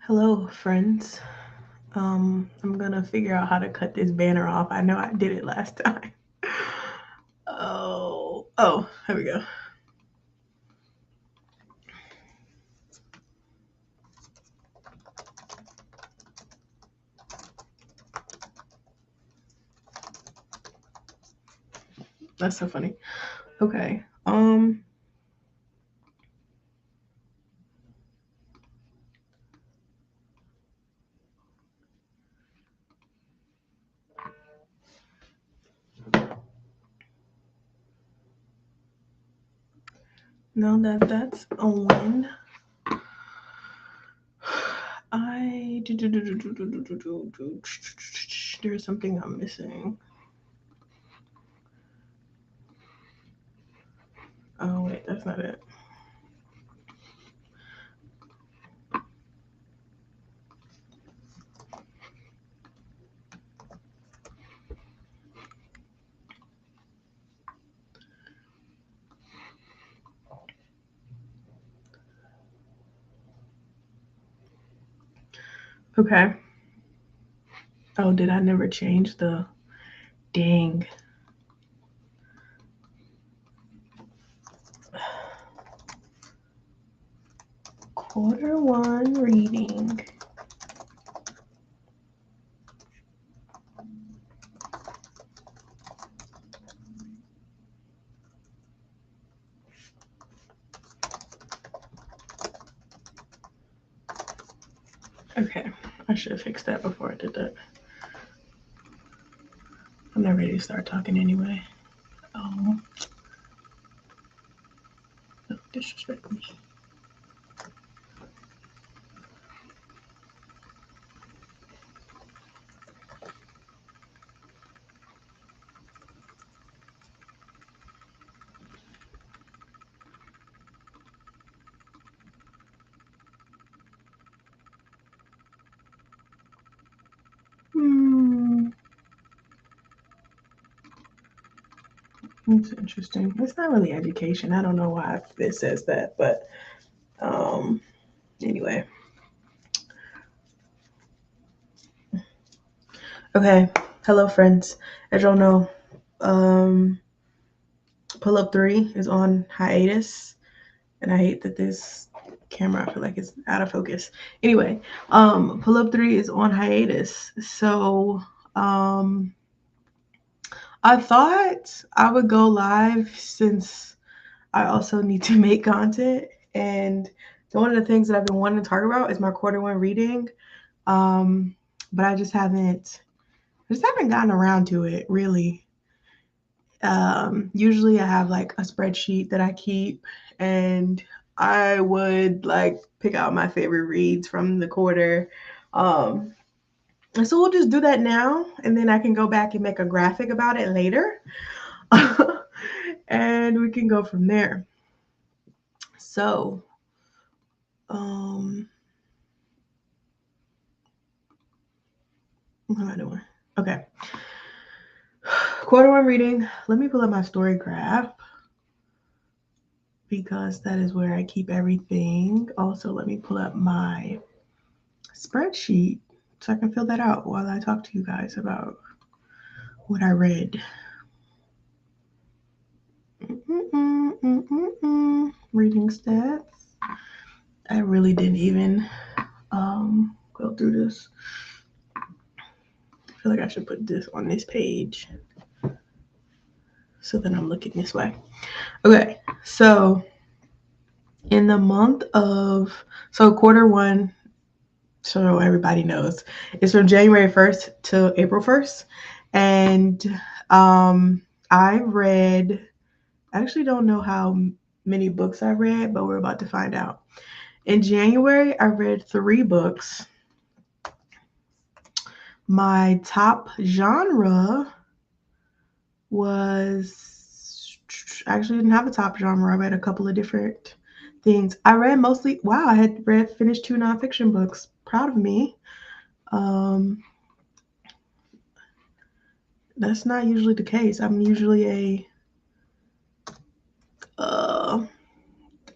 Hello, friends. I'm gonna figure out how to cut this banner off. I know I did it last time. Oh, here we go. That's so funny. Okay. Now that that's on, I there's something I'm missing. Oh wait, that's not it. Okay. Oh, did I never change the dang? Quarter one reading. Okay, I should have fixed that before I did that. I'm not ready to start talking anyway. Oh, don't disrespect me. Hmm, it's interesting. It's not really education. I don't know why it says that, but um, anyway. Okay. Hello, friends. As y'all know, um, Pull Up 3 is on hiatus, and I hate that this camera, I feel like it's out of focus. Anyway, Pull Up 3 is on hiatus. So, um, I thought I would go live since I also need to make content. And one of the things that I've been wanting to talk about is my quarter one reading. Um, but I just haven't gotten around to it really. Usually I have like a spreadsheet that I keep, and I would like pick out my favorite reads from the quarter. Um, and so we'll just do that now, and then I can go back and make a graphic about it later. And we can go from there. So, um, what am I doing? Okay. Quarter one reading. Let me pull up my story graph because that is where I keep everything. Also, let me pull up my spreadsheet so I can fill that out while I talk to you guys about what I read. Reading stats. I really didn't even go through this. I feel like I should put this on this page so that I'm looking this way. Okay, so in the month of quarter one, so everybody knows, it's from January 1st to April 1st, and I read. I actually don't know how many books I read, but we're about to find out. In January, I read 3 books. My top genre was I actually didn't have a top genre. I read a couple of different things. I read mostly, wow, I had read finished 2 nonfiction books. Proud of me. Um, that's not usually the case. I'm usually uh,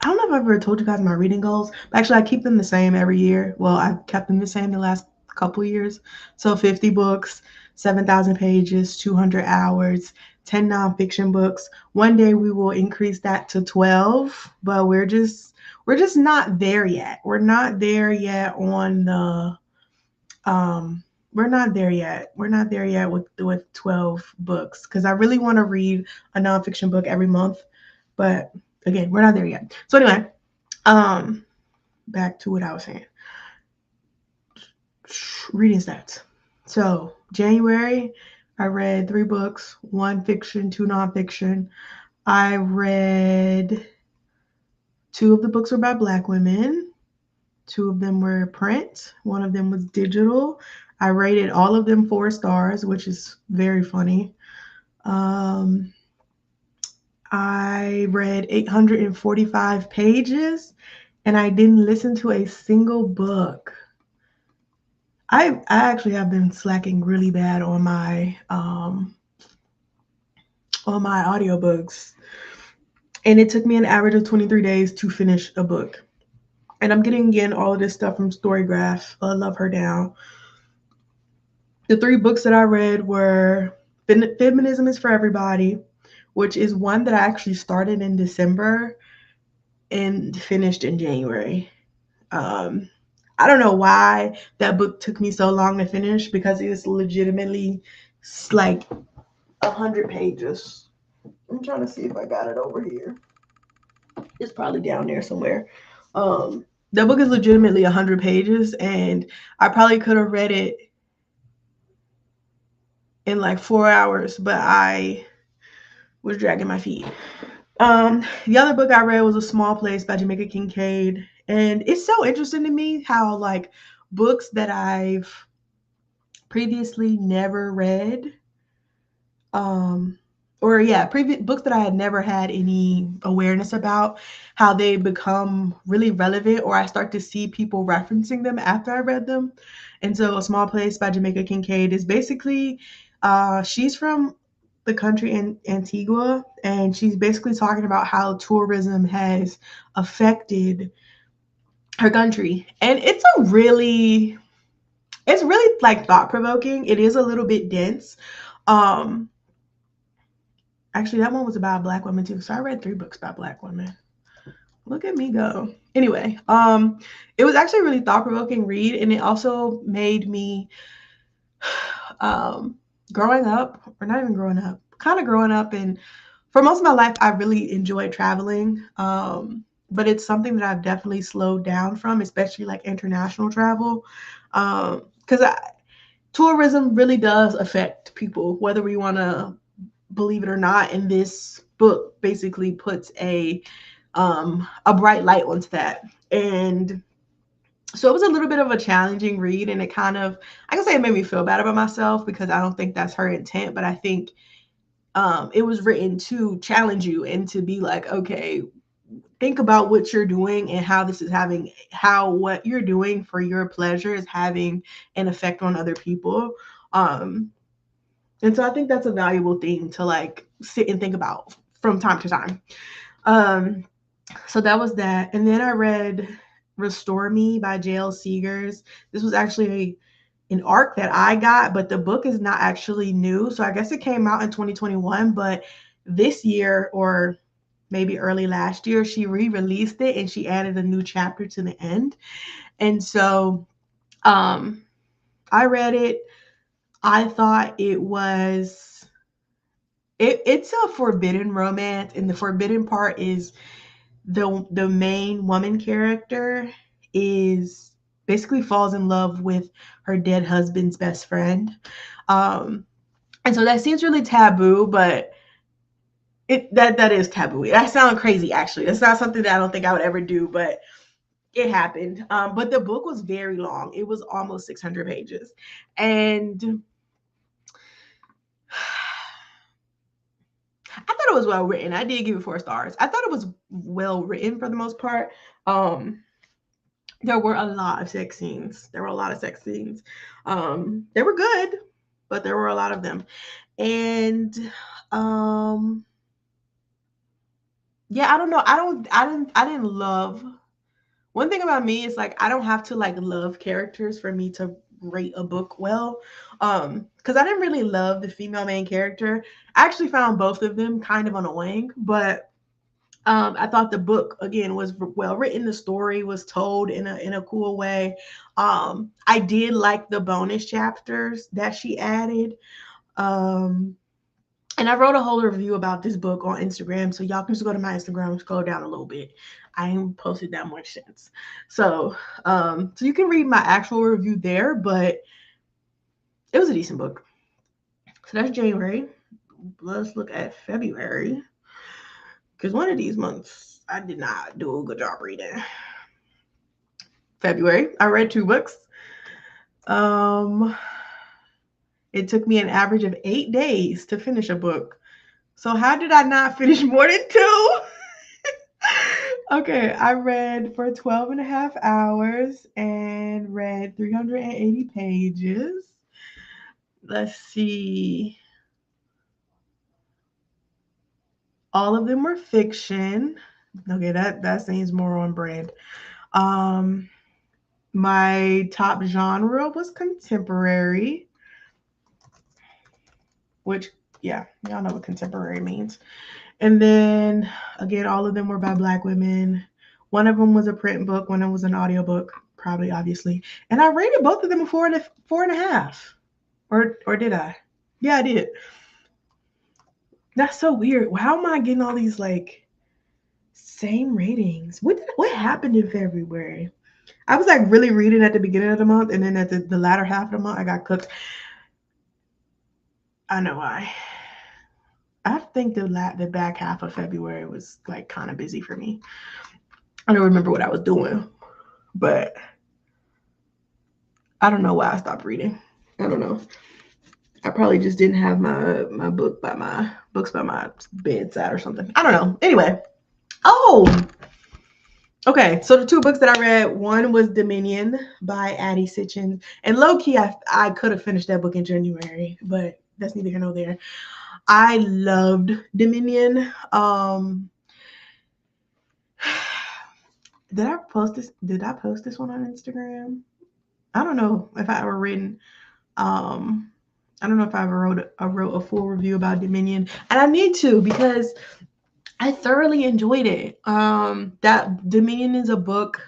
I don't know if I've ever told you guys my reading goals, but actually I keep them the same every year. Well, I've kept them the same the last couple years. So 50 books, 7,000 pages, 200 hours, 10 nonfiction books. One day we will increase that to 12, but we're just not there yet. We're not there yet on the um we're not there yet. We're not there yet with 12 books because I really want to read a nonfiction book every month. But again, we're not there yet. So anyway, um, back to what I was saying. Reading stats. So January, I read 3 books, 1 fiction, 2 nonfiction. I read 2 of the books were by Black women. 2 of them were print. 1 of them was digital. I rated all of them 4 stars, which is very funny. Um, I read 845 pages, and I didn't listen to a single book. I actually have been slacking really bad on my audiobooks. And it took me an average of 23 days to finish a book. And I'm getting in all of this stuff from Storygraph. Love Her Down. The 3 books that I read were Feminism is for Everybody, which is one that I actually started in December and finished in January. Um, I don't know why that book took me so long to finish because it is legitimately like 100 pages. I'm trying to see if I got it over here. It's probably down there somewhere. The book is legitimately 100 pages, and I probably could have read it in like 4 hours, but I was dragging my feet. The other book I read was A Small Place by Jamaica Kincaid, and it's so interesting to me how like books that I've previously never read, um, or yeah, previous books that I had never had any awareness about, how they become really relevant, or I start to see people referencing them after I read them. And so, A Small Place by Jamaica Kincaid is basically, she's from the country in Antigua, and she's basically talking about how tourism has affected her country, and it's really like thought provoking. It is a little bit dense. Um, Actually, that one was about Black women too. So I read 3 books about Black women. Look at me go. Anyway, it was actually a really thought provoking read, and it also made me, um, growing up, or not even growing up, kind of growing up, and for most of my life, I really enjoyed traveling. But it's something that I've definitely slowed down from, especially like international travel, because tourism really does affect people, whether we want to believe it or not. And this book basically puts a bright light onto that. And so it was a little bit of a challenging read, and it kind of, I can say, it made me feel bad about myself because I don't think that's her intent, but I think it was written to challenge you and to be like, okay, think about what you're doing and how this is having, how what you're doing for your pleasure is having an effect on other people. Um, and so I think that's a valuable thing to like sit and think about from time to time. Um, so that was that. And then I read Restore Me by J.L. Seegers. This was actually an arc that I got, but the book is not actually new. So I guess it came out in 2021, but this year, or maybe early last year, she re-released it and she added a new chapter to the end. And so um I read it. I thought it's a forbidden romance, and the forbidden part is the main woman character is basically falls in love with her dead husband's best friend. Um, and so that seems really taboo, but that is taboo. That sounds crazy, actually. That's not something that I don't think I would ever do, but it happened. But the book was very long. It was almost 600 pages. And I thought it was well written. I did give it 4 stars. I thought it was well written for the most part. Um, there were a lot of sex scenes. There were a lot of sex scenes. They were good, but there were a lot of them. And yeah, I don't know. I didn't love. One thing about me is like I don't have to like love characters for me to rate a book well. Because I didn't really love the female main character. I actually found both of them kind of annoying, but I thought the book again was well written. The story was told in a cool way. I did like the bonus chapters that she added. Um, and I wrote a whole review about this book on Instagram, so y'all can just go to my Instagram and scroll down a little bit. I ain't posted that much since, so you can read my actual review there. But it was a decent book. So that's January. Let's look at February, because one of these months I did not do a good job reading. February, I read 2 books. Um, it took me an average of 8 days to finish a book. So how did I not finish more than two? Okay, I read for 12 and a half hours and read 380 pages. Let's see. All of them were fiction. Okay, that seems more on brand. Um, my top genre was contemporary, which yeah, y'all know what contemporary means. And then again, all of them were by Black women. One of them was a print book, one of them was an audiobook, probably obviously. And I rated both of them a 4.5. Or did I? Yeah, I did. That's so weird. How am I getting all these like same ratings? What happened in February? I was like really reading at the beginning of the month, and then at the latter half of the month, I got cooked. I know why. I think the back half of February was like kind of busy for me. I don't remember what I was doing, but I don't know why I stopped reading. I don't know. I probably just didn't have my books by my bedside or something. I don't know. Anyway, oh, okay. So the 2 books that I read, one was Dominion by Addie Sitchin, and low key, I could have finished that book in January, but that's neither here nor there. I loved Dominion. Did I post this? Did I post this one on Instagram? I don't know if I ever written. Um, I don't know if I ever wrote a full review about Dominion, and I need to because I thoroughly enjoyed it. That Dominion is a book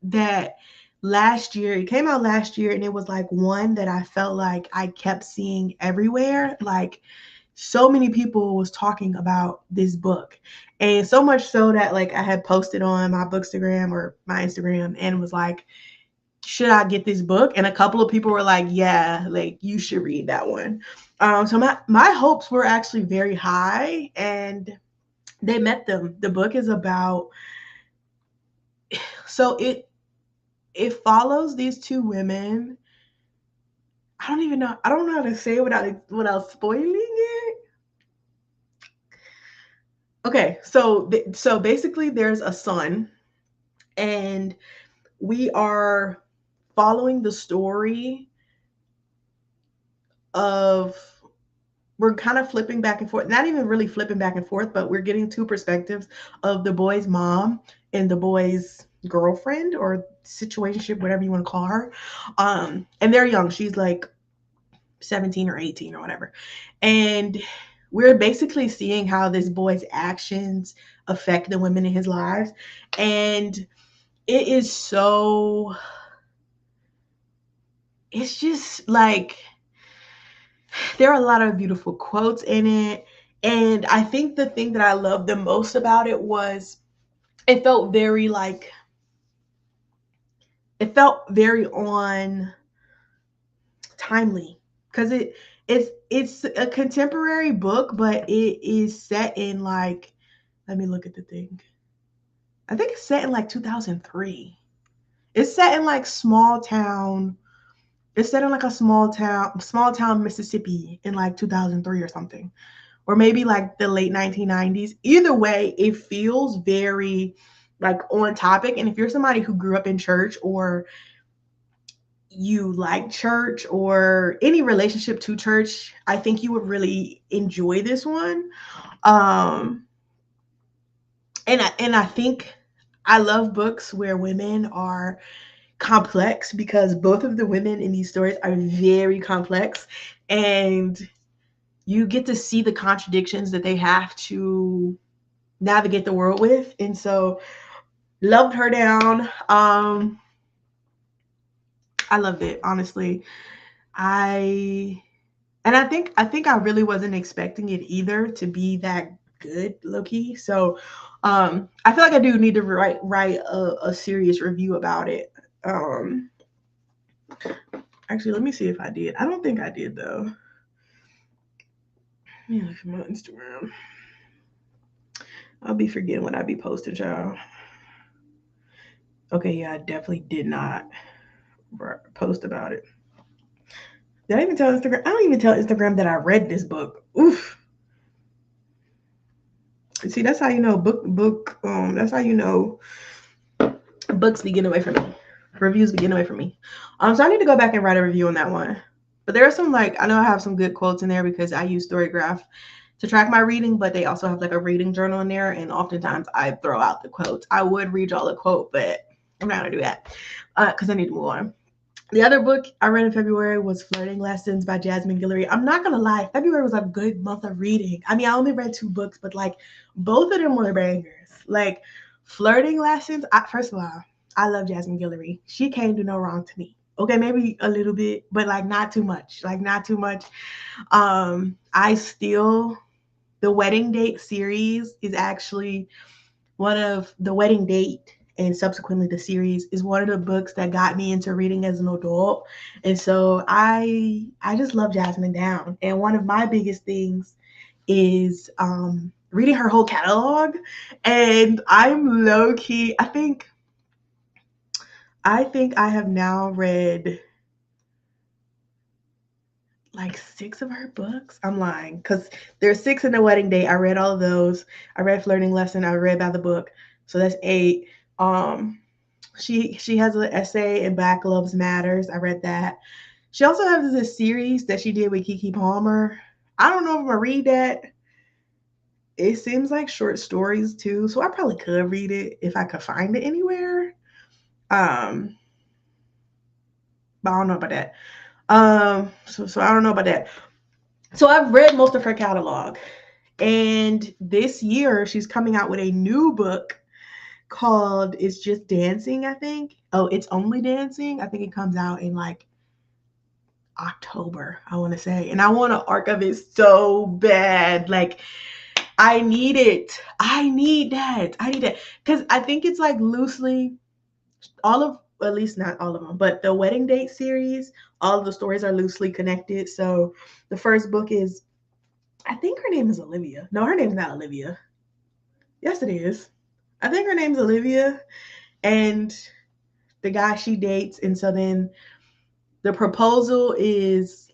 that last year it came out last year, and it was like one that I felt like I kept seeing everywhere. Like so many people was talking about this book, and so much so that like I had posted on my Bookstagram or my Instagram and was like, should I get this book? And a couple of people were like, yeah, like you should read that one. So my hopes were actually very high, and they met them. The book is about, so it follows these 2 women. I don't know how to say it without spoiling it. Okay, so basically there's a son, and we are following the story of, we're kind of flipping back and forth, not even really flipping back and forth, but we're getting 2 perspectives of the boy's mom and the boy's girlfriend or situationship, whatever you want to call her. And they're young. She's like 17 or 18 or whatever. And we're basically seeing how this boy's actions affect the women in his lives. And it is so, it's just like, there are a lot of beautiful quotes in it. And I think the thing that I loved the most about it was it felt very like, it felt very on timely, because it's a contemporary book, but it is set in like, let me look at the thing. I think it's set in like 2003. It's set in like small town. It's set in like a small town Mississippi in like 2003 or something, or maybe like the late 1990s. Either way, it feels very like on topic. And if you're somebody who grew up in church, or you like church, or any relationship to church, I think you would really enjoy this one. Um, I think I love books where women are complex, because both of the women in these stories are very complex, and you get to see the contradictions that they have to navigate the world with. And so loved her down. I loved it, honestly. I I think I really wasn't expecting it either to be that good, low key. So I feel like I do need to write a serious review about it. Um Actually, let me see if I did. I don't think I did though. Let me look at my Instagram. I'll be forgetting when I be posting, y'all. Okay, yeah, I definitely did not post about it. Did I even tell Instagram? I don't even tell Instagram that I read this book. Oof. See, that's how you know book. That's how you know books be getting away from me. Reviews be getting away from me. So I need to go back and write a review on that one. But there are some, like, I know I have some good quotes in there because I use Storygraph to track my reading, but they also have like a reading journal in there, and oftentimes I throw out the quotes. I would read y'all a quote, but I'm not gonna do that because I need to move on. The other book I read in February was Flirting Lessons by Jasmine Guillory. I'm not gonna lie, February was a good month of reading. I mean, I only read 2 books, but like both of them were bangers. Like Flirting Lessons, first of all, I love Jasmine Guillory. She can't do no wrong to me. Okay, maybe a little bit, but like not too much. Like not too much. I still The Wedding Date series is actually one of the Wedding Date, and subsequently the series is one of the books that got me into reading as an adult. And so I just love Jasmine Down. And one of my biggest things is reading her whole catalog. And I'm low key, I think I have now read like 6 of her books. I'm lying because there's 6 in The Wedding Date. I read all of those. I read Flirting Lesson. I read By the Book. So that's 8. Um, she has an essay in Black Loves Matters. I read that. She also has this series that she did with Keke Palmer. I don't know if I'm gonna read that. It seems like short stories too, so I probably could read it if I could find it anywhere. Um, but I don't know about that. So I don't know about that. So I've read most of her catalog, and this year she's coming out with a new book called It's Just Dancing, I think. Oh, It's Only Dancing. I think it comes out in like October, I want to say. And I want an arc of it so bad. Like, I need it. I need that. I need it. Because I think it's like loosely all of, at least not all of them, but the Wedding Date series, all of the stories are loosely connected. So the first book is, I think her name is Olivia. No, her name's not Olivia. Yes, it is. I think her name's Olivia. And the guy she dates. And so then the proposal is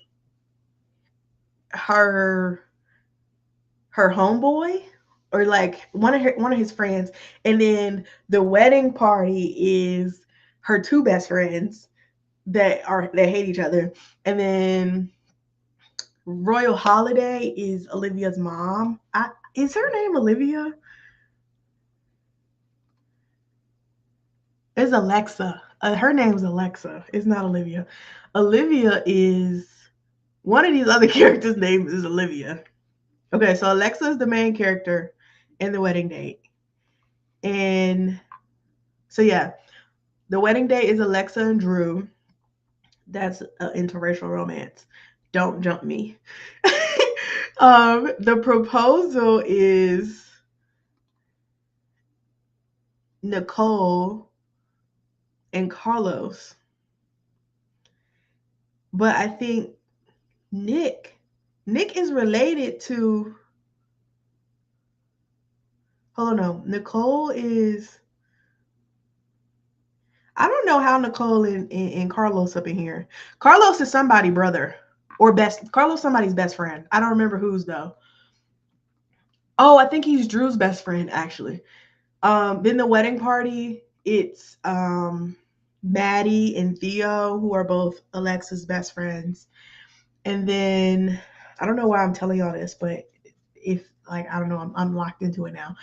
her homeboy, or like one of his friends, and then the wedding party is her 2 best friends that hate each other, and then Royal Holiday is Olivia's mom. Is her name Olivia? It's Alexa. Her name's Alexa. It's not Olivia. Olivia is one of these other characters' name is Olivia. Okay, so Alexa is the main character in The Wedding Date. And so yeah, The Wedding Date is Alexa and Drew. That's an interracial romance. Don't jump me. The proposal is Nicole and Carlos. But I think Nick Nick is related to, hold on, no. Nicole is, I don't know how Nicole and Carlos up in here. Carlos is somebody's brother, or best. Carlos somebody's best friend. I don't remember whose though. Oh, I think he's Drew's best friend actually. Then the wedding party, it's Maddie and Theo, who are both Alexa's best friends. And then I don't know why I'm telling y'all this, but if like I don't know, I'm locked into it now.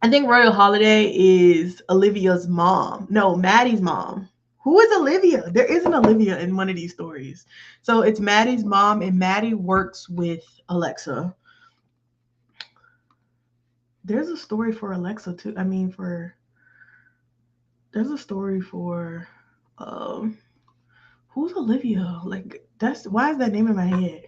I think Royal Holiday is Olivia's mom. No, Maddie's mom. Who is Olivia? There is an Olivia in one of these stories. So it's Maddie's mom, and Maddie works with Alexa. There's a story for Alexa too. I mean, there's a story for who's Olivia? Like that's why is that name in my head?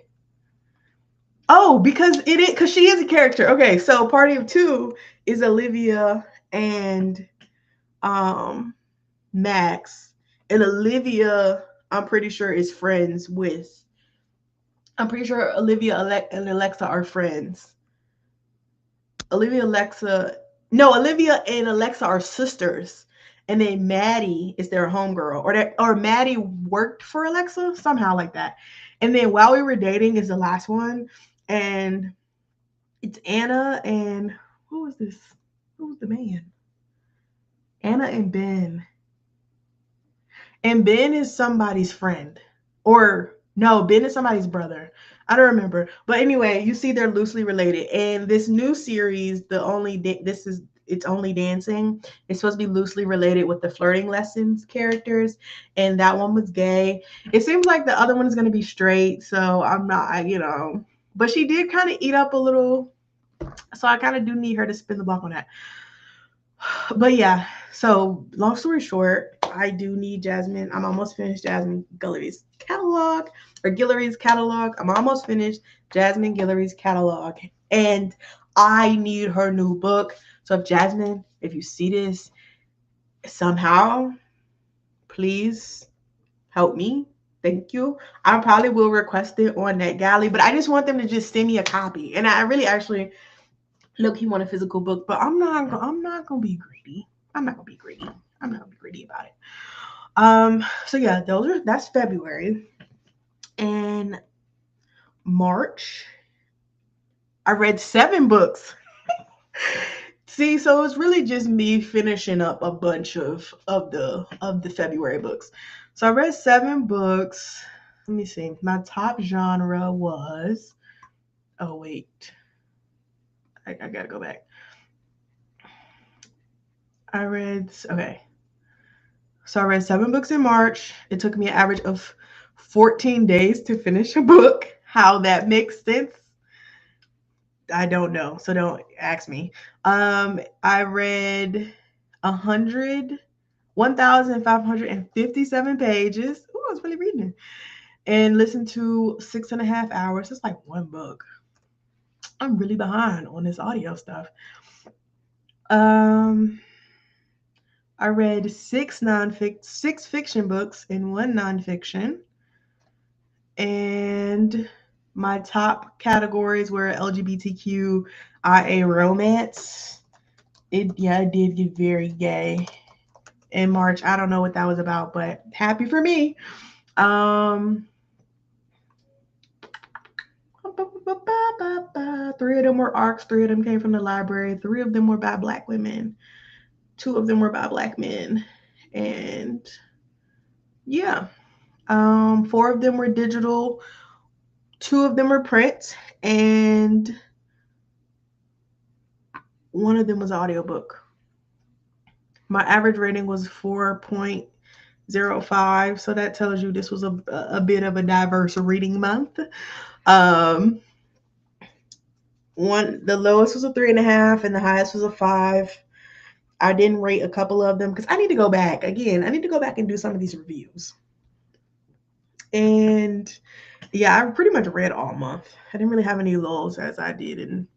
Oh, because she is a character. Okay, so Party of Two is Olivia and um Max, and Olivia, I'm pretty sure is friends with. I'm pretty sure and Alexa are friends. Olivia and Alexa are sisters, and then Maddie is their homegirl, or Maddie worked for Alexa somehow like that. And then While We Were Dating is the last one, and it's Anna and who was this? Who was the man? Anna and Ben. And Ben is somebody's friend. Or no, Ben is somebody's brother. I don't remember. But anyway, you see they're loosely related. And this new series, it's only dancing. It's supposed to be loosely related with the flirting lessons characters. And that one was gay. It seems like the other one is going to be straight. So I'm not. But she did kind of eat up a little. So I kind of do need her to spin the block on that. But yeah, so long story short, I do need Jasmine. I'm almost finished Jasmine Guillory's catalog, or Guillory's catalog. I'm almost finished Jasmine Guillory's catalog, and I need her new book. So if Jasmine, if you see this somehow, please help me. Thank you. I probably will request it on NetGalley, but I just want them to just send me a copy. And I really actually look, he want a physical book, but I'm not gonna be greedy. I'm not gonna be greedy. I'm not gonna be greedy about it. So yeah, that's February. And March, I read 7 books. See, so it's really just me finishing up a bunch of the February books. So I read 7 books. Let me see. My top genre was. Oh wait, I gotta go back. Okay. So I read 7 books in March. It took me an average of 14 days to finish a book. How that makes sense, I don't know. So don't ask me. I read 1,557 pages. Ooh, I was really reading. And listened to 6.5 hours. It's like one book. I'm really behind on this audio stuff. I read 6 fiction books and 1 nonfiction. And my top categories were LGBTQIA romance. It did get very gay in March. I don't know what that was about, but happy for me. 3 of them were arcs. 3 of them came from the library. 3 of them were by Black women. 2 of them were by Black men. And yeah. 4 of them were digital. 2 of them were print. And 1 of them was audiobook. My average rating was 4.05. So that tells you this was a bit of a diverse reading month. The lowest was a 3.5 and the highest was a 5. I didn't rate a couple of them because I need to go back again. I need to go back and do some of these reviews. And yeah, I pretty much read all month. I didn't really have any lulls as I did in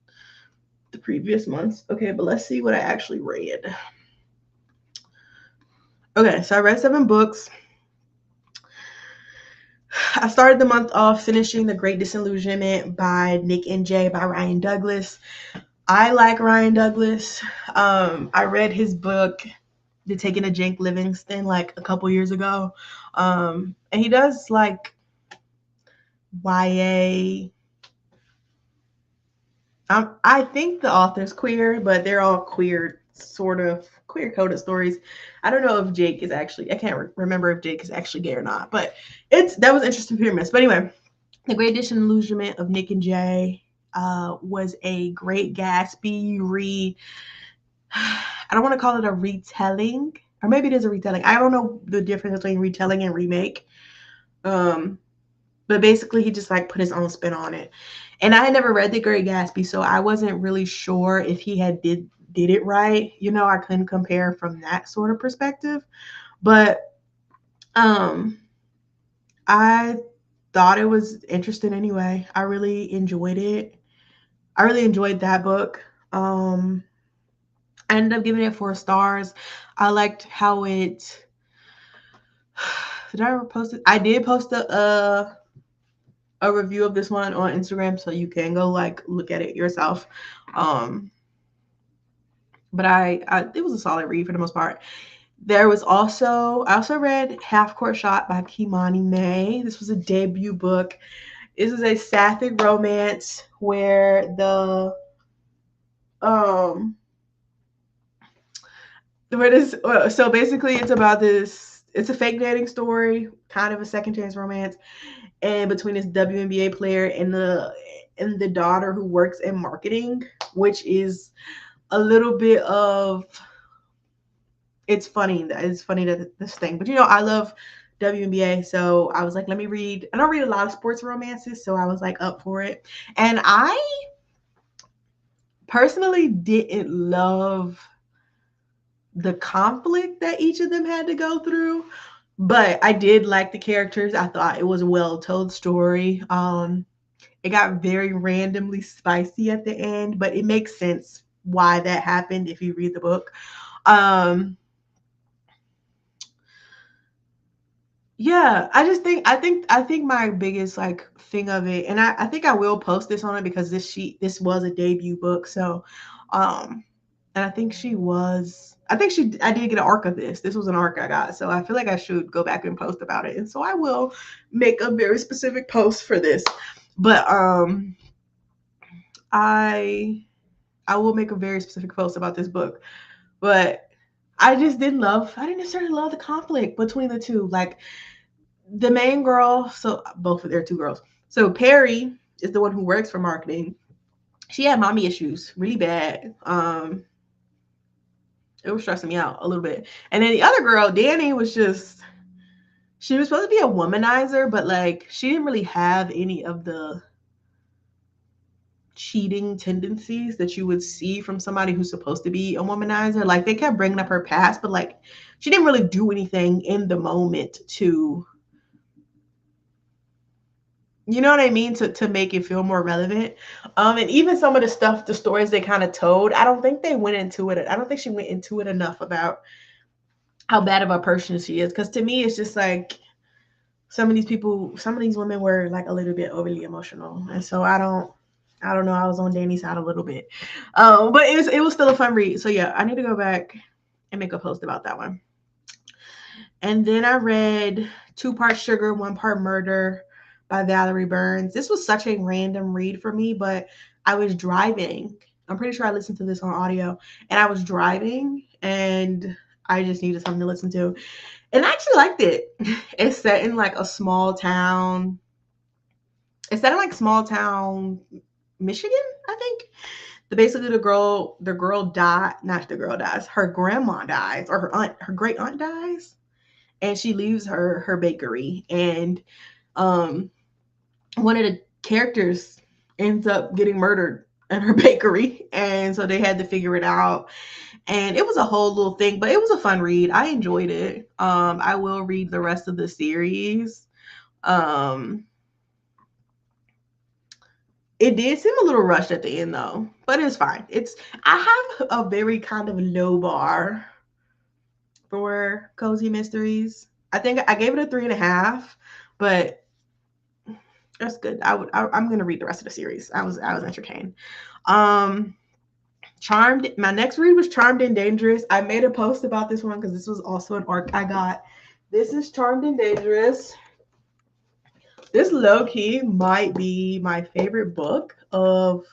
the previous months. Okay, but let's see what I actually read. Okay, so I read 7 books. I started the month off finishing The Great Disillusionment by Nick and Jay by Ryan Douglas. I like Ryan Douglas. I read his book, The Taking of Jake Livingston, like a couple years ago. And he does like YA. I think the author's queer, but they're all queer, sort of queer coded stories. I don't know if Jake is actually, I can't remember if Jake is actually gay or not, but that was interesting premise. But anyway, The Great Disillusionment of Nick and Jay was a Great Gatsby read. I don't want to call it a retelling, or maybe it is a retelling. I don't know the difference between retelling and remake. But basically he just like put his own spin on it. And I had never read The Great Gatsby, so I wasn't really sure if he had did it right. You know, I couldn't compare from that sort of perspective. But I thought it was interesting anyway. I really enjoyed it. I really enjoyed that book. I ended up giving it 4 stars. I liked how it. Did I ever post it? I did post a review of this one on Instagram, so you can go like look at it yourself. But it was a solid read for the most part. I also read Half Court Shot by Kimani May. This was a debut book. This is a sapphic romance where the where this so basically it's about this, it's a fake dating story, kind of a second chance romance, and between this WNBA player and the daughter who works in marketing, which is a little bit of, it's funny that this thing, but you know, I love WNBA, so I was like, let me read. I don't read a lot of sports romances, so I was like up for it. And I personally didn't love the conflict that each of them had to go through, but I did like the characters. I thought it was a well told story. It got very randomly spicy at the end, but it makes sense why that happened if you read the book. Yeah, I think my biggest like thing of it, and I think I will post this on it because this was a debut book. So and I did get an arc of this. This was an arc I got. So I feel like I should go back and post about it. And so I will make a very specific post for this. But I will make a very specific post about this book. But I didn't necessarily love the conflict between the two. Like the main girl, so both of their two girls. So Perry is the one who works for marketing. She had mommy issues really bad. It was stressing me out a little bit. And then the other girl, Danny, she was supposed to be a womanizer, but like she didn't really have any of the cheating tendencies that you would see from somebody who's supposed to be a womanizer. Like they kept bringing up her past, but like she didn't really do anything in the moment to, you know what I mean, to make it feel more relevant. And even some of the stories they kind of told, I don't think they went into it. I don't think she went into it enough about how bad of a person she is. Because to me, it's just like some of these women were like a little bit overly emotional, and so I don't know. I was on Danny's side a little bit, but it was still a fun read. So yeah, I need to go back and make a post about that one. And then I read 2 Part Sugar, 1 Part Murder by Valerie Burns. This was such a random read for me, but I was driving. I'm pretty sure I listened to this on audio, and I was driving, and I just needed something to listen to. And I actually liked it. It's set in like a small town. It's set in like small town Michigan, I think. Basically the girl died, not the girl dies, her grandma dies, or her great aunt dies, and she leaves her bakery, and um one of the characters ends up getting murdered in her bakery, and so they had to figure it out. And it was a whole little thing, but it was a fun read. I enjoyed it. I will read the rest of the series. um it did seem a little rushed at the end though, but it's fine. I have a very kind of low bar for cozy mysteries. I think I gave it a 3.5, but that's good. I'm gonna read the rest of the series. I was entertained. Um, Charmed. My next read was Charmed and Dangerous. I made a post about this one because this was also an arc I got. This is Charmed and Dangerous. This low key might be my favorite book of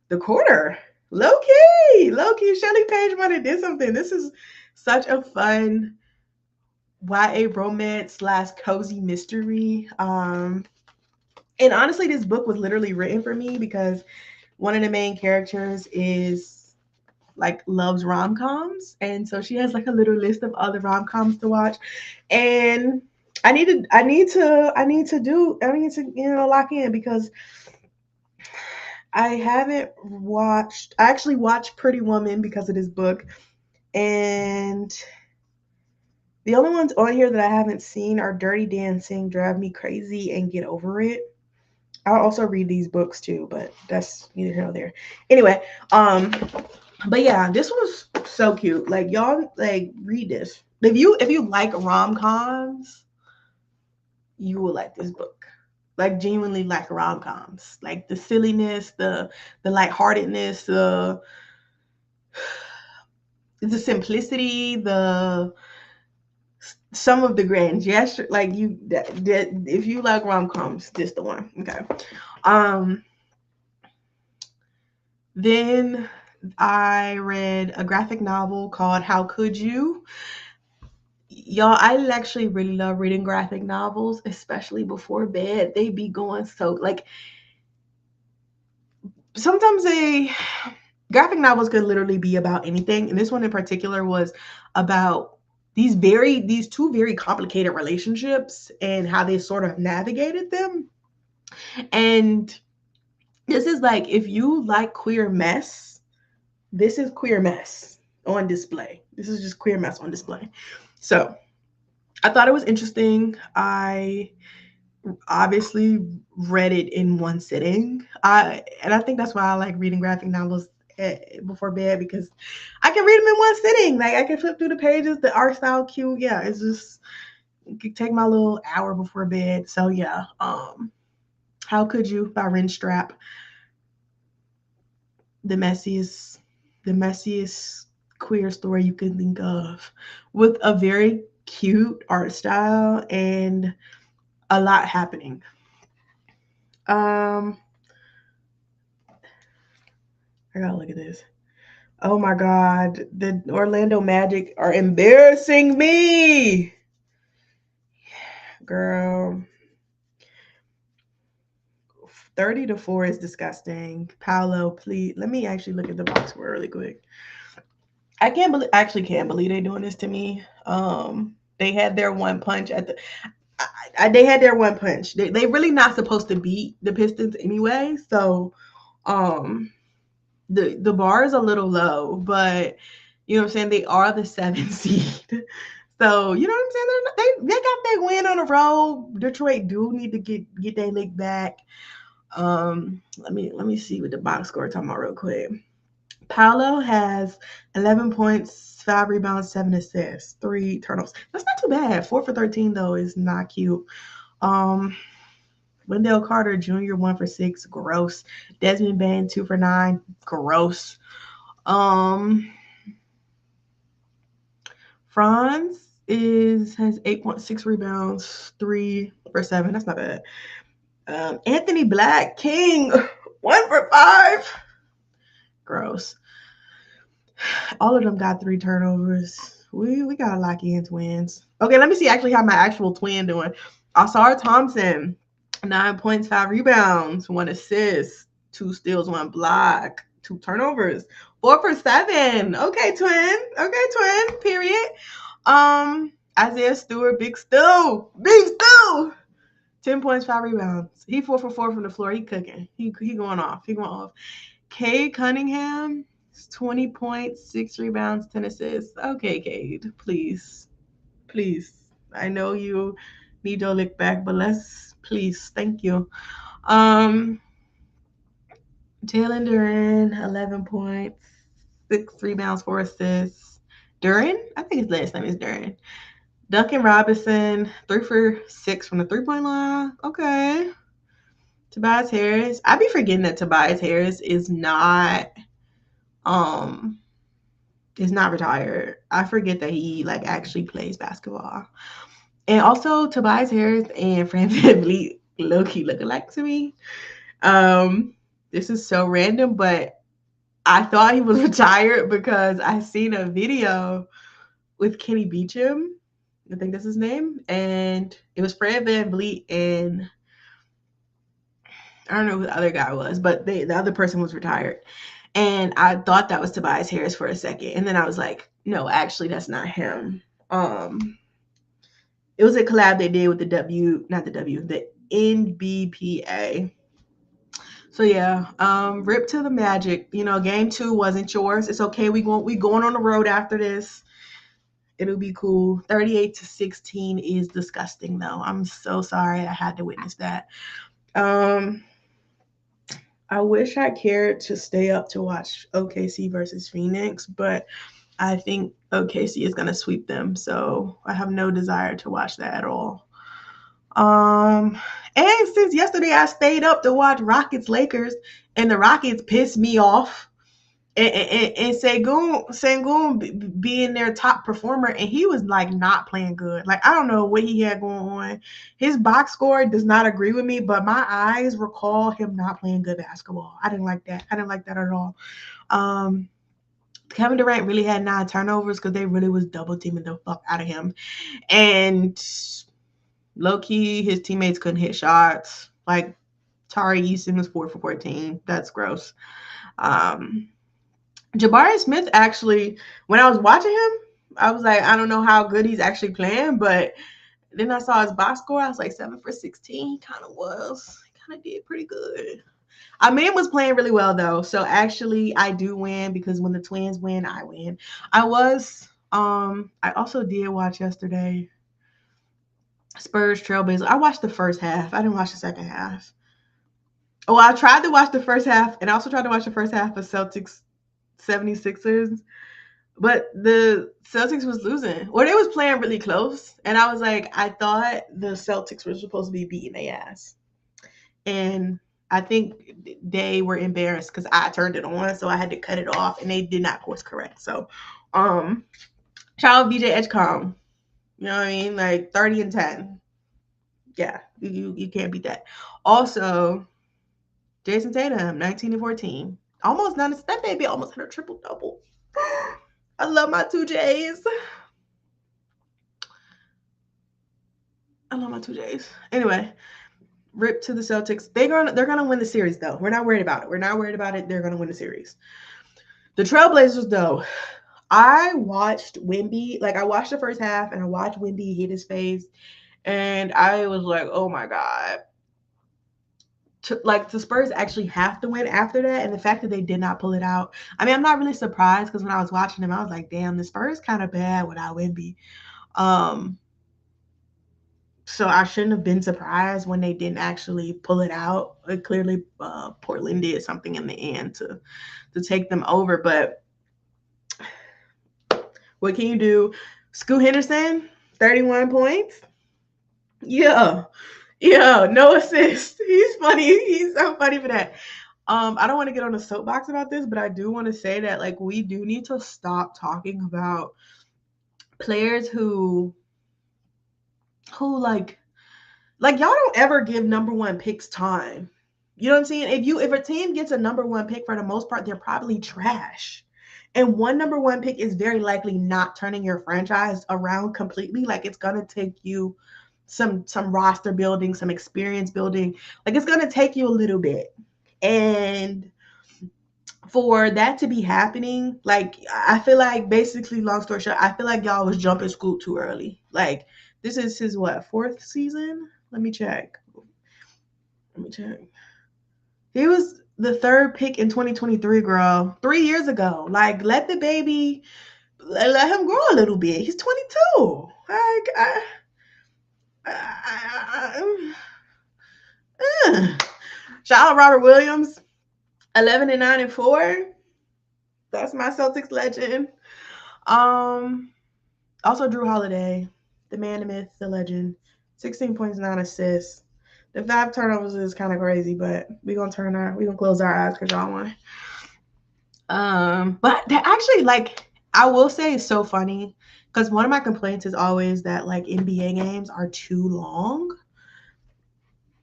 the quarter. Low key. Shelley Page might have did something. This is such a fun YA romance / cozy mystery. And honestly, this book was literally written for me because one of the main characters is like loves rom-coms, and so she has like a little list of other rom-coms to watch. And I need to lock in, because I actually watched Pretty Woman because of this book, and the only ones on here that I haven't seen are Dirty Dancing, Drive Me Crazy, and Get Over It. I'll also read these books too, but that's neither here nor there. Anyway, but yeah, this was so cute. Like, y'all, like, read this. If you like rom-coms, you will like this book. Like, genuinely like rom-coms. Like the silliness, the lightheartedness, the simplicity, the some of the grand gesture. Like, if you like rom-coms, this the one. Okay. Then I read a graphic novel called How Could You? Y'all, I actually really love reading graphic novels, especially before bed. They be going so, like, sometimes graphic novels could literally be about anything. And this one in particular was about these two very complicated relationships and how they sort of navigated them. And this is like, if you like queer mess, this is queer mess on display. This is just queer mess on display. So I thought it was interesting. I obviously read it in one sitting. And I think that's why I like reading graphic novels before bed, because I can read them in one sitting. Like, I can flip through the pages, the art style cute. Yeah, it's just, take my little hour before bed. So yeah, How Could You by Ren Strap. The messiest queer story you could think of, with a very cute art style and a lot happening. I gotta look at this. Oh my God, the Orlando Magic are embarrassing me, girl. 30-4 is disgusting. Paolo, please let me actually look at the box score really quick. I can't believe they're doing this to me. They had their one punch at the. They had their one punch. They really not supposed to beat the Pistons anyway. So, the bar is a little low, but you know what I'm saying, they are the 7th seed. So, you know what I'm saying, they got their win on the road. Detroit do need to get their lick back. Let me see what the box score talking about real quick. Paolo has 11 points, 5 rebounds, 7 assists, 3 turnovers. That's not too bad. 4 for 13 though is not cute. Wendell Carter Jr. 1 for 6, gross. Desmond Bane 2 for 9, gross. Franz has 8.6 rebounds, 3 for 7. That's not bad. Anthony Black King 1 for 5. Gross. All of them got 3 turnovers. We got a lock in twins. Okay, let me see actually how my actual twin doing. Ausar Thompson, 9 points, 5 rebounds, 1 assist, 2 steals, 1 block, 2 turnovers, 4 for 7. Okay, twin. Okay, twin. Period. Isaiah Stewart, Big Stew. 10 points, 5 rebounds. He 4 for 4 from the floor. He cooking. He going off. Cade Cunningham, 20 points, 6 rebounds, 10 assists. Okay, Cade, please. I know you need your lick back, but please. Thank you. Jalen Duren, 11 points, 6 rebounds, 4 assists. Duren? I think his last name is Duren. Duncan Robinson, 3 for 6 from the 3-point line. Okay. Tobias Harris. I be forgetting that Tobias Harris is not retired. I forget that he like actually plays basketball. And also Tobias Harris and Fran VanVleet low-key look alike to me. This is so random, but I thought he was retired because I seen a video with Kenny Beecham. I think that's his name. And it was Fran VanVleet and I don't know who the other guy was, but the other person was retired. And I thought that was Tobias Harris for a second. And then I was like, no, actually, that's not him. It was a collab they did with the NBPA. So yeah, rip to the Magic. You know, game 2 wasn't yours. It's okay. We going on the road after this. It'll be cool. 38-16 is disgusting though. I'm so sorry I had to witness that. I wish I cared to stay up to watch OKC versus Phoenix, but I think OKC is gonna sweep them, so I have no desire to watch that at all. And since yesterday I stayed up to watch Rockets Lakers, and the Rockets pissed me off. And Sengun being their top performer, and he was like not playing good. Like I don't know what he had going on. His box score does not agree with me, but my eyes recall him not playing good basketball. I didn't like that. I didn't like that at all. Kevin Durant really had 9 turnovers because they really was double teaming the fuck out of him, and low key his teammates couldn't hit shots. Like Tari Eason was 4 for 14. That's gross. Jabari Smith, actually, when I was watching him, I was like, I don't know how good he's actually playing, but then I saw his box score. I was like, 7 for 16. He kind of was. He kind of did pretty good. Amen was playing really well, though. So actually, I do win because when the Twins win, I win. I also did watch yesterday Spurs Trailblazers. I watched the first half. I didn't watch the second half. Oh, I tried to watch the first half, and I also tried to watch the first half of Celtics 76ers, but the Celtics was losing, or they was playing really close, and I was like, I thought the Celtics were supposed to be beating their ass, and I think they were embarrassed because I turned it on, so I had to cut it off, and they did not course correct. So, shout out BJ Edgecombe. You know what I mean? Like 30-10. Yeah, you can't beat that. Also, Jason Tatum, 19-14. Almost none. That baby almost had a triple double. I love my 2Js. I love my 2Js. Anyway, rip to the Celtics. They're gonna win the series though. We're not worried about it. They're gonna win the series. The Trailblazers though. I watched Wemby. Like I watched the first half and I watched Wemby hit his face, and I was like, oh my god. The Spurs actually have to win after that, and the fact that they did not pull it out. I mean, I'm not really surprised because when I was watching them, I was like, damn, the Spurs kind of bad without Wemby. So I shouldn't have been surprised when they didn't actually pull it out. Clearly, Portland did something in the end to take them over. But what can you do? Scoot Henderson, 31 points. Yeah, no assist. He's funny. He's so funny for that. I don't want to get on a soapbox about this, but I do want to say that like we do need to stop talking about players who like y'all don't ever give number 1 picks time. You know what I'm saying? If a team gets a number 1 pick, for the most part, they're probably trash. And one number 1 pick is very likely not turning your franchise around completely. Like it's gonna take you some roster building, some experience building. Like it's gonna take you a little bit. And for that to be happening, like I feel like basically, long story short, I feel like y'all was jumping Scoot too early. Like this is his 4th season? Let me check. He was the 3rd pick in 2023, girl. 3 years ago. Like let the baby, let him grow a little bit. He's 22. Like shout out Robert Williams, 11-9-4. That's my Celtics legend. Also Drew Holiday, the man, the myth, the legend, 16 points, 9 assists. The 5 turnovers is kind of crazy, but we're gonna close our eyes because y'all won. But that actually, like, I will say it's so funny because one of my complaints is always that like NBA games are too long.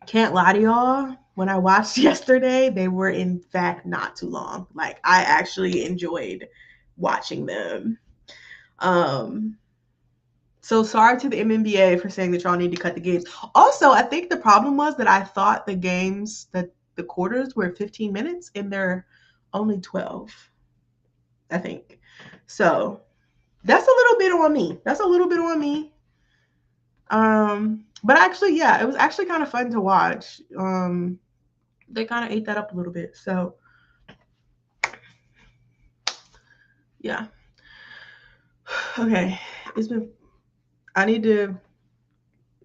Can't lie to y'all. When I watched yesterday, they were in fact not too long. Like I actually enjoyed watching them. So sorry to the NBA for saying that y'all need to cut the games. Also, I think the problem was that I thought the games, that the quarters were 15 minutes and they're only 12, I think. So that's a little bit on me. But actually, yeah, it was actually kind of fun to watch. They kind of ate that up a little bit. So yeah. Okay. I need to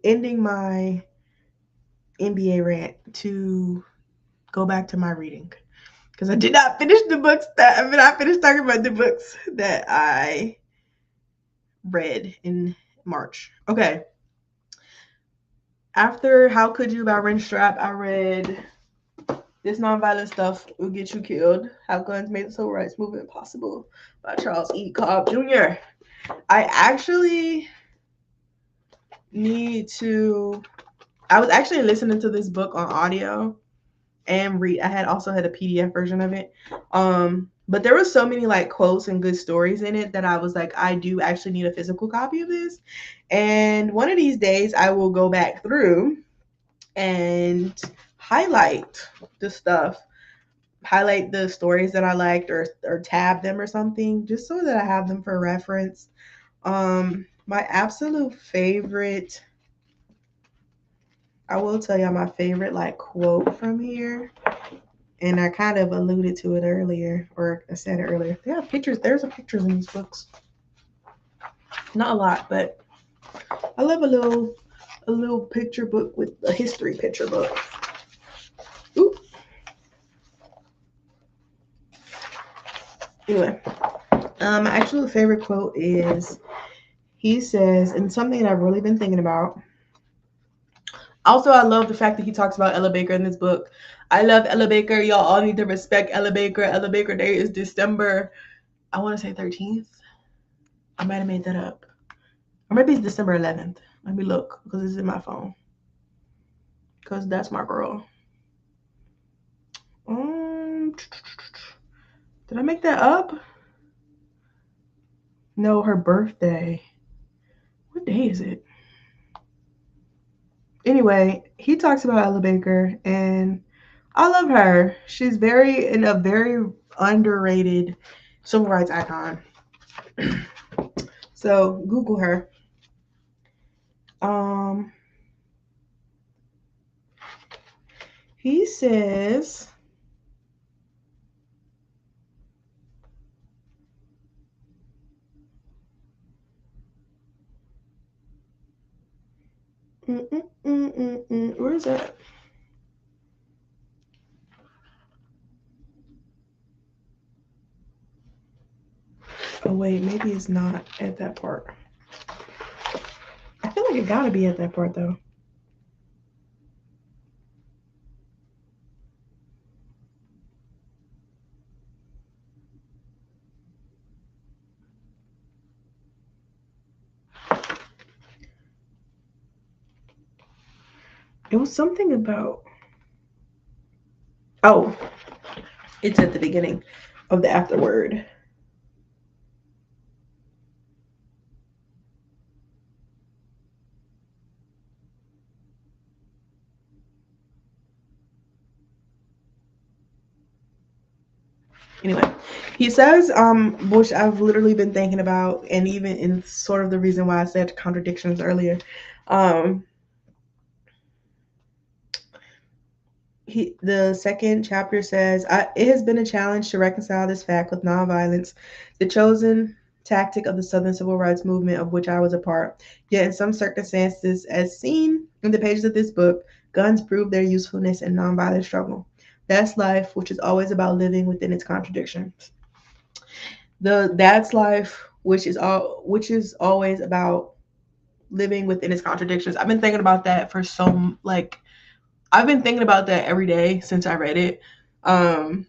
ending my NBA rant to go back to my reading. Because I did not finish the books I finished talking about the books that I read in March. Okay. After How Could You by Ren Strap, I read This Nonviolent Stuff Will Get You Killed, How Guns Made the Civil Rights Movement Possible by Charles E. Cobb Jr. I actually need to, I was actually listening to this book on audio and read. I had also had a PDF version of it. But there were so many like quotes and good stories in it that I was like, I do actually need a physical copy of this. And one of these days I will go back through and highlight the stuff, highlight the stories that I liked or tab them or something, just so that I have them for reference. My absolute favorite, I will tell y'all my favorite like quote from here. And I kind of alluded to it earlier, or I said it earlier. They have pictures. There's pictures in these books. Not a lot, but I love a little picture book with a history picture book. Ooh. Anyway, my actual favorite quote is, he says, and something that I've really been thinking about. Also, I love the fact that he talks about Ella Baker in this book. I love Ella Baker. Y'all all need to respect Ella Baker. Ella Baker Day is December, I want to say 13th. I might have made that up. Or maybe it's December 11th. Let me look because it's in my phone. Because that's my girl. Did I make that up? No, her birthday. What day is it? Anyway, he talks about Ella Baker, and I love her. She's a very underrated civil rights icon. So Google her. He says, where is that? Oh wait, maybe it's not at that part. I feel like it gotta be at that part though. It was something about, oh, it's at the beginning of the afterword. Anyway, he says, which I've literally been thinking about, and even in sort of the reason why I said contradictions earlier. The second chapter says, it has been a challenge to reconcile this fact with nonviolence, the chosen tactic of the Southern Civil Rights Movement, of which I was a part. Yet, in some circumstances, as seen in the pages of this book, guns prove their usefulness in nonviolent struggle. That's life, which is always about living within its contradictions. That's life, which is always about living within its contradictions. I've been thinking about that for I've been thinking about that every day since I read it. Because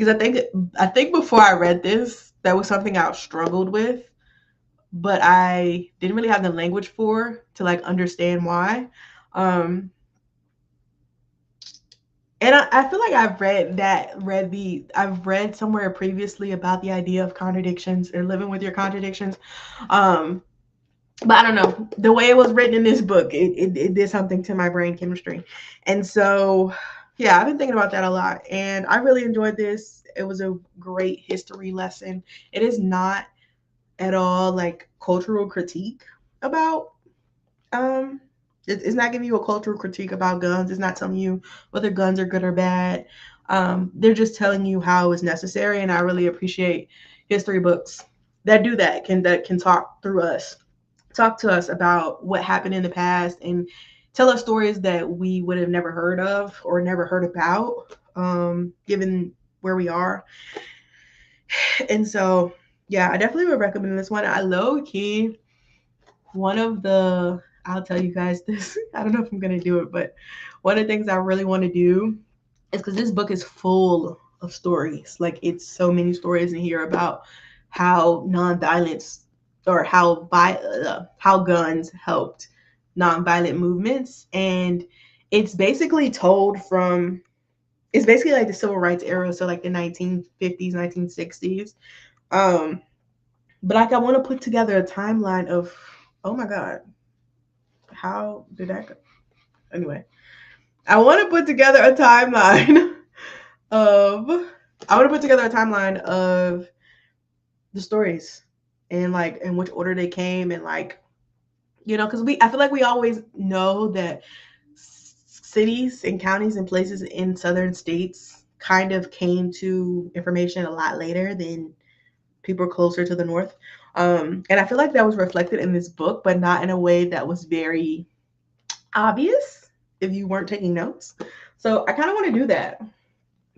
I think before I read this, that was something I struggled with, but I didn't really have the language to like understand why. And I feel like I've read somewhere previously about the idea of contradictions or living with your contradictions. But I don't know, the way it was written in this book, it did something to my brain chemistry. And so yeah, I've been thinking about that a lot, and I really enjoyed this. It was a great history lesson. It is not at all like cultural critique about um it's not giving you a cultural critique about guns. It's not telling you whether guns are good or bad. They're just telling you how it's necessary, and I really appreciate history books that do that can talk to us about what happened in the past and tell us stories that we would have never heard of or never heard about, given where we are. And so, yeah, I definitely would recommend this one. I low key, one of the, I'll tell you guys this. I don't know if I'm going to do it, but one of the things I really want to do is because this book is full of stories. Like, it's so many stories in here about how nonviolence or how guns helped nonviolent movements. And it's basically told from, it's basically like the civil rights era. So, like the 1950s, 1960s. Um, but like I want to put together a timeline of, oh my God, how did that go? Anyway, I want to put together a timeline of, I want to put together a timeline of the stories and like in which order they came and like, because I feel like we always know that cities and counties and places in southern states kind of came to information a lot later than people closer to the north. And I feel like that was reflected in this book, but not in a way that was very obvious if you weren't taking notes. So I kind of want to do that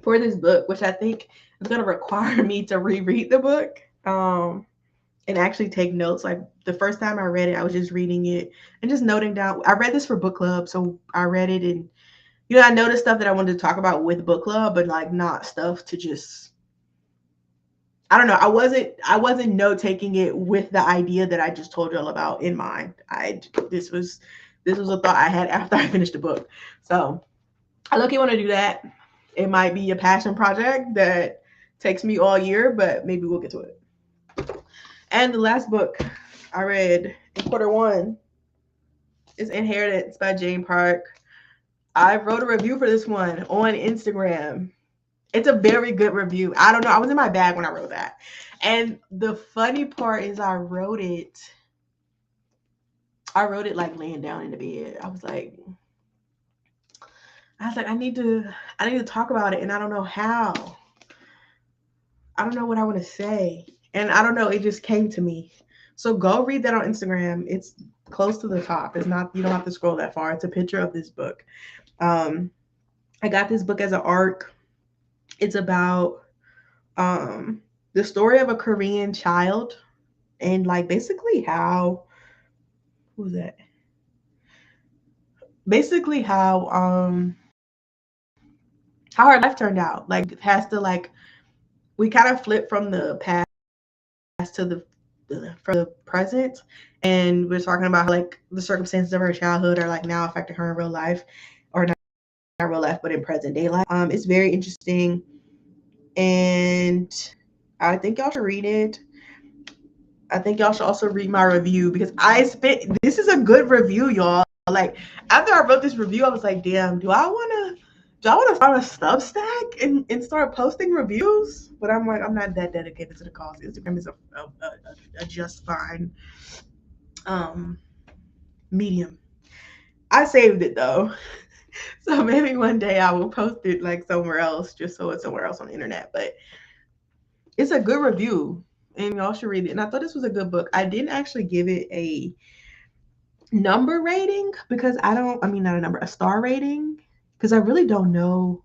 for this book, which I think is going to require me to reread the book, and actually take notes. Like the first time I read it, I was just reading it and just noting down. I read this for book club, so I read it and I noticed stuff that I wanted to talk about with book club, but like not stuff to just, I don't know. I wasn't note taking it with the idea that I just told y'all about in mind. This was a thought I had after I finished the book. So I look, you want to do that. It might be a passion project that takes me all year, but maybe we'll get to it. And the last book I read in quarter one is Inheritance by Jane Park. I wrote a review for this one on Instagram. It's a very good review. I don't know. I was in my bag when I wrote that. And the funny part is I wrote it like laying down in the bed. I was like, I need to talk about it and I don't know how. I don't know what I want to say. And I don't know, it just came to me. So go read that on Instagram. It's close to the top. It's not, you don't have to scroll that far. It's a picture of this book. I got this book as an ARC. It's about the story of a Korean child and like basically how, who was that? Basically how her life turned out. Like it has to like, we kind of flip from the past to from the present, and we're talking about how, like, the circumstances of her childhood are like now affecting her in real life, or not real life but in present day life. It's very interesting, and I think y'all should read it. I think y'all should also read my review because this is a good review, y'all. Like after I wrote this review, I was like, damn, do I want to start a Substack and start posting reviews? But I'm like, I'm not that dedicated to the cause. Instagram is a just fine medium. I saved it though. So maybe one day I will post it like somewhere else, just so it's somewhere else on the internet. But it's a good review and y'all should read it. And I thought this was a good book. I didn't actually give it a number rating because I mean, not a number, a star rating, because I really don't know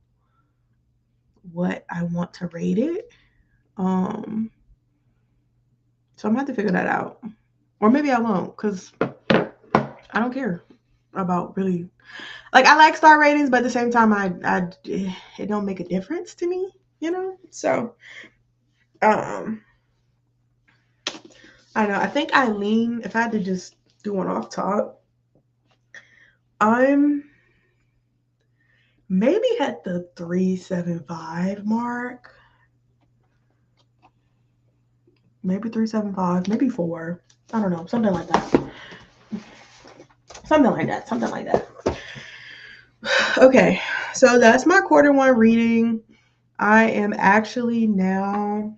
what I want to rate it. So I'm gonna have to figure that out. Or maybe I won't, because I don't care about really, like, I like star ratings, but at the same time it don't make a difference to me. So um I don't know. I think Eileen, if I had to just do one off top, I'm maybe at the 3.75 mark. Maybe 3.75, maybe 4. I don't know, something like that. Something like that. Okay. So that's my quarter 1 reading. I am actually now,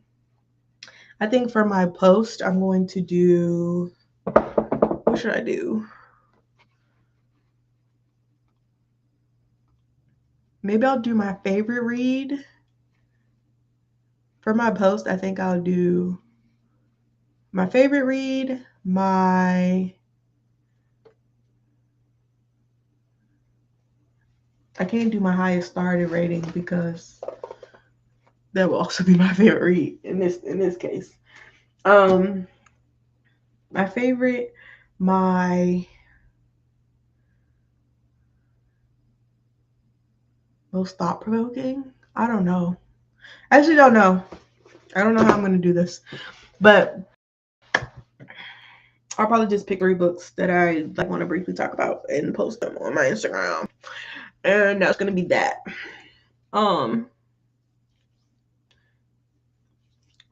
I think for my post, I'm going to do, what should I do? Maybe I'll do my favorite read. For my post, I think I'll do my favorite read, I can't do my highest started rating because that will also be my favorite read in this case. My favorite, my most thought provoking. I don't know. I actually don't know. I don't know how I'm gonna do this, but I'll probably just pick 3 books that I like want to briefly talk about and post them on my Instagram, and that's gonna be that.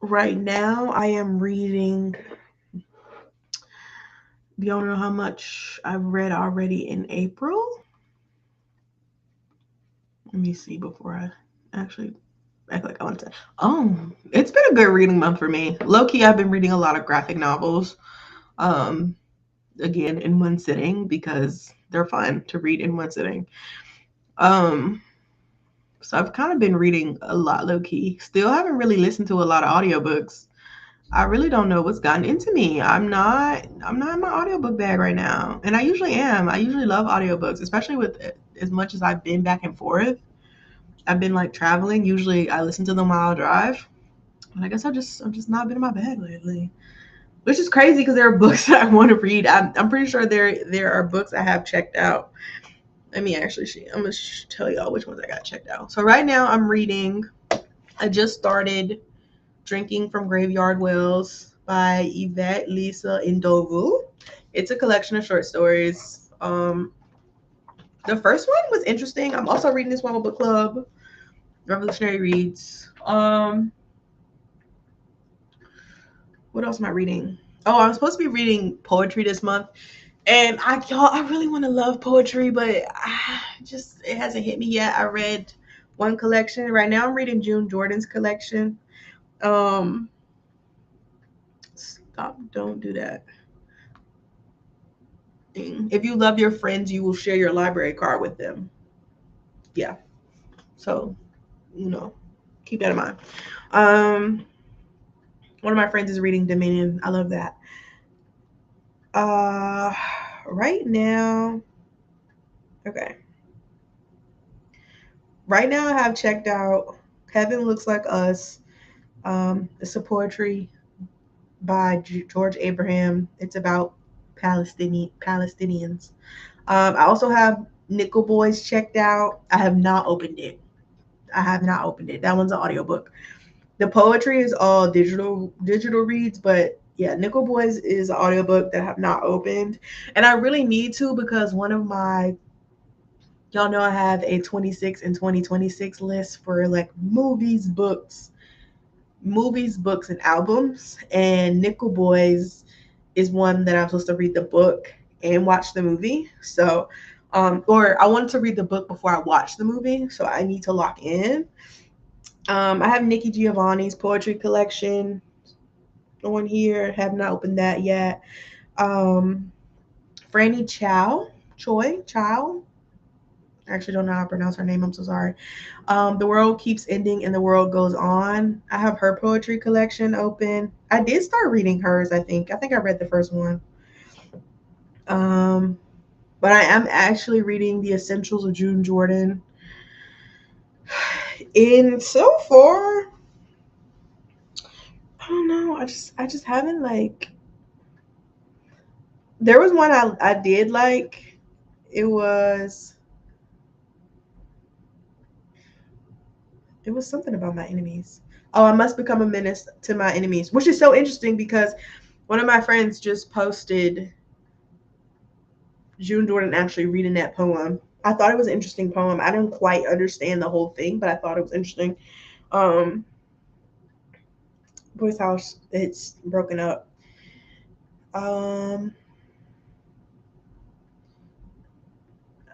Right now I am reading. You don't know how much I've read already in April. Let me see before I actually act like I want to. It's been a good reading month for me. Low key, I've been reading a lot of graphic novels. Again, in one sitting because they're fun to read in one sitting. So I've kind of been reading a lot low key. Still haven't really listened to a lot of audiobooks. I really don't know what's gotten into me. I'm not in my audiobook bag right now. And I usually am. I usually love audiobooks, especially with as much as I've been back and forth. I've been like traveling. Usually I listen to them while I drive. And I guess I've just not been in my bag lately. Which is crazy because there are books that I want to read. I'm pretty sure there are books I have checked out. Let me actually see. I'm gonna tell y'all which ones I got checked out. So right now I'm reading. I just started Drinking from Graveyard Wells by Yvette Lisa Ndovu. It's a collection of short stories. The first one was interesting. I'm also reading this one with book club, Revolutionary Reads. What else am I reading? Oh, I'm supposed to be reading poetry this month. And I really want to love poetry, but it hasn't hit me yet. I read one collection. Right now I'm reading June Jordan's collection. Stop, don't do that. If you love your friends, you will share your library card with them. Yeah. So, keep that in mind. Um, One of my friends is reading Dominion. I love that. Right now, okay. Right now, I have checked out Heaven Looks Like Us. It's a poetry by George Abraham. It's about Palestinians. I also have Nickel Boys checked out. I have not opened it. That one's an audiobook. The poetry is all digital reads, but yeah, Nickel Boys is an audiobook that I have not opened. And I really need to because one of my y'all know I have a 26 and 2026 list for like movies, books, and albums. And Nickel Boys is one that I'm supposed to read the book and watch the movie. So, or I wanted to read the book before I watch the movie. So I need to lock in. I have Nikki Giovanni's poetry collection on here. Have not opened that yet. Um, Franny Chow. I actually don't know how to pronounce her name. I'm so sorry. The World Keeps Ending and the World Goes On. I have her poetry collection open. I did start reading hers, I think. I think I read the first one. But I am actually reading The Essentials of June Jordan. And so far, I don't know. I just haven't like. There was one I did like. It was something about my enemies. Oh, I must become a menace to my enemies, which is so interesting because one of my friends just posted June Jordan actually reading that poem. I thought it was an interesting poem. I didn't quite understand the whole thing, but I thought it was interesting. Um, Boys House, it's broken up. Um,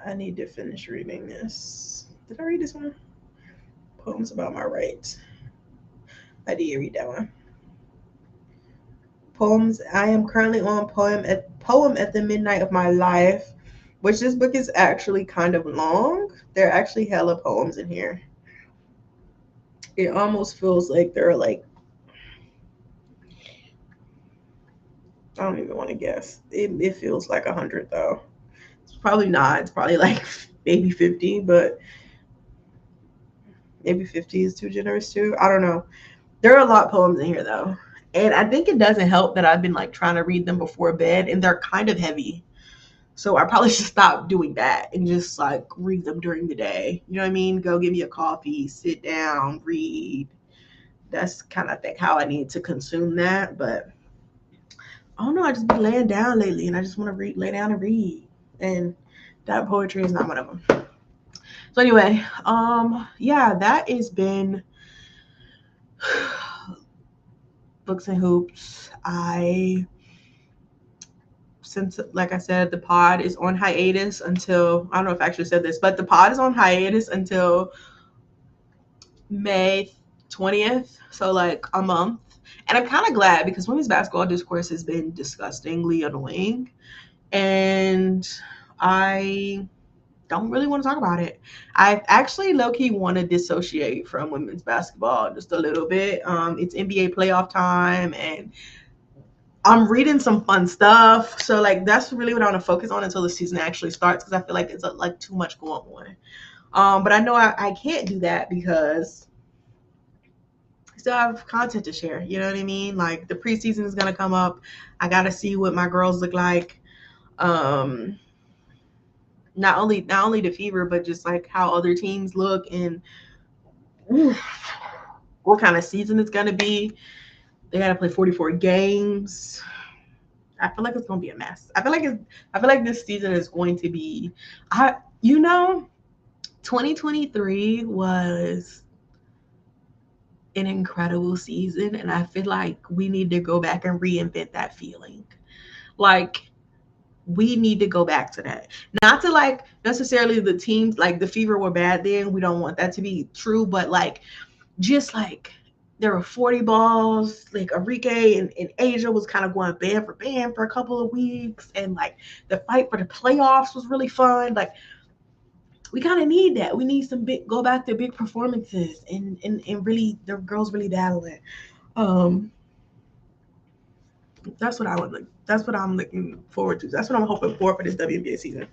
I need to finish reading this. Did I read this one? Poems About My Rights. I did read that one. Poems. I am currently on Poem at the Midnight of My Life, which this book is actually kind of long. There are actually hella poems in here. It almost feels like there are like, I don't even want to guess. It feels like 100 though. It's probably not. It's probably like maybe 50, but maybe 50 is too generous too. I don't know. There are a lot of poems in here though. And I think it doesn't help that I've been like trying to read them before bed and they're kind of heavy. So I probably should stop doing that and just like read them during the day. You know what I mean? Go get me a coffee, sit down, read. That's kind of think how I need to consume that. But I don't know. I just been laying down lately, and I just want to lay down and read. And that poetry is not one of them. So anyway, yeah, that has been Books and Hoops. Since, like I said, the pod is on hiatus until, I don't know if I actually said this, but the pod is on hiatus until May 20th. So like a month. And I'm kind of glad because women's basketball discourse has been disgustingly annoying. And I don't really want to talk about it. I actually low-key want to dissociate from women's basketball just a little bit. It's NBA playoff time and I'm reading some fun stuff. So like that's really what I want to focus on until the season actually starts because I feel like it's like too much going on. But I know I can't do that because I still have content to share. You know what I mean? Like the preseason is gonna come up. I gotta see what my girls look like. Not only the Fever, but just like how other teams look and what kind of season it's gonna be. They gotta play 44 games. I feel like it's gonna be a mess. I feel like this season is going to be 2023 was an incredible season, and I feel like we need to go back and reinvent that feeling. Like we need to go back to that. Not to like necessarily the teams like the Fever were bad then. We don't want that to be true, but like just like there were 40 balls. Like Enrique and Asia was kind of going band for a couple of weeks, and like the fight for the playoffs was really fun. Like we kind of need that. We need some go back to big performances and really the girls really battling. That's what I would look. That's what I'm looking forward to. That's what I'm hoping for this WNBA season.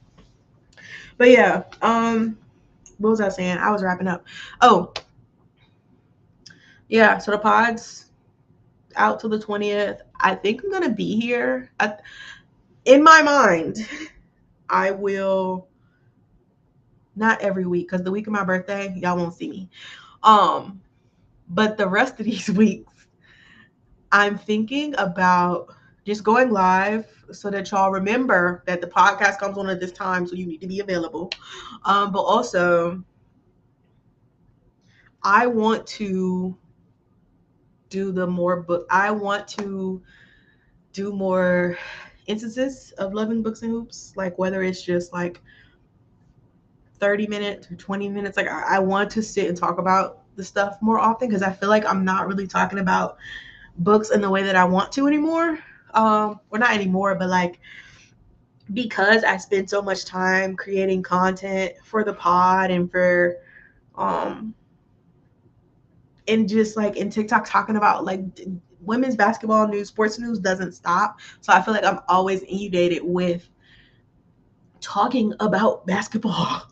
But yeah, what was I saying? I was wrapping up. Oh, yeah. So the pod's out till the 20th. I think I'm gonna be here. In my mind, I will. Not every week, because the week of my birthday, y'all won't see me. But the rest of these weeks, I'm thinking about just going live so that y'all remember that the podcast comes on at this time, so you need to be available. But also, I want to do I want to do more instances of loving books and hoops, like whether it's just like 30 minutes or 20 minutes. Like I want to sit and talk about the stuff more often because I feel like I'm not really talking about books in the way that I want to anymore. Well, not anymore, but like because I spend so much time creating content for the pod and for and just like in TikTok talking about like women's basketball news, sports news doesn't stop. So I feel like I'm always inundated with talking about basketball.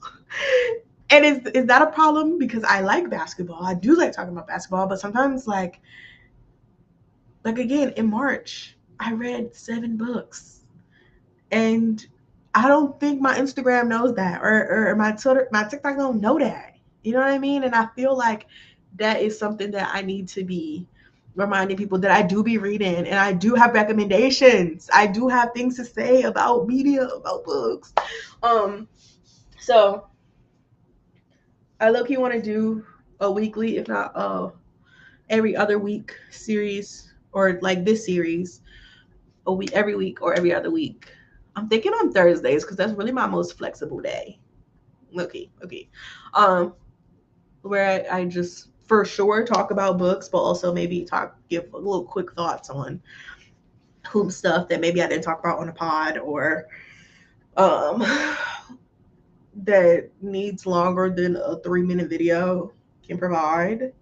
And is that a problem? Because I like basketball. I do like talking about basketball, but sometimes like again, in March, I read 7 books. And I don't think my Instagram knows that or my TikTok don't know that. You know what I mean? And I feel like that is something that I need to be reminding people that I do be reading and I do have recommendations. I do have things to say about media, about books. So I low-key want to do a weekly, if not every other week series, or like this series a week, every week or every other week. I'm thinking on Thursdays because that's really my most flexible day. Okay. Where I just for sure talk about books, but also maybe give a little quick thoughts on hoop stuff that maybe I didn't talk about on a pod, or um that needs longer than a 3-minute video can provide.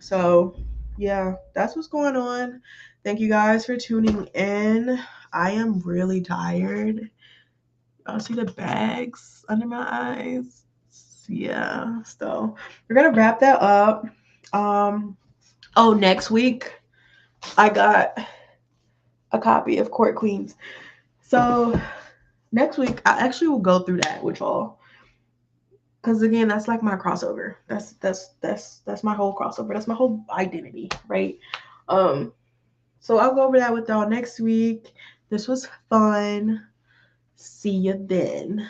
So yeah, that's what's going on. Thank you guys for tuning in. I am really tired. Y'all see the bags under my eyes? Yeah, so we're gonna wrap that up. Next week I got a copy of Court Queens. So next week I actually will go through that with y'all. Cause again, that's like my crossover. That's my whole crossover. That's my whole identity, right? So I'll go over that with y'all next week. This was fun. See you then.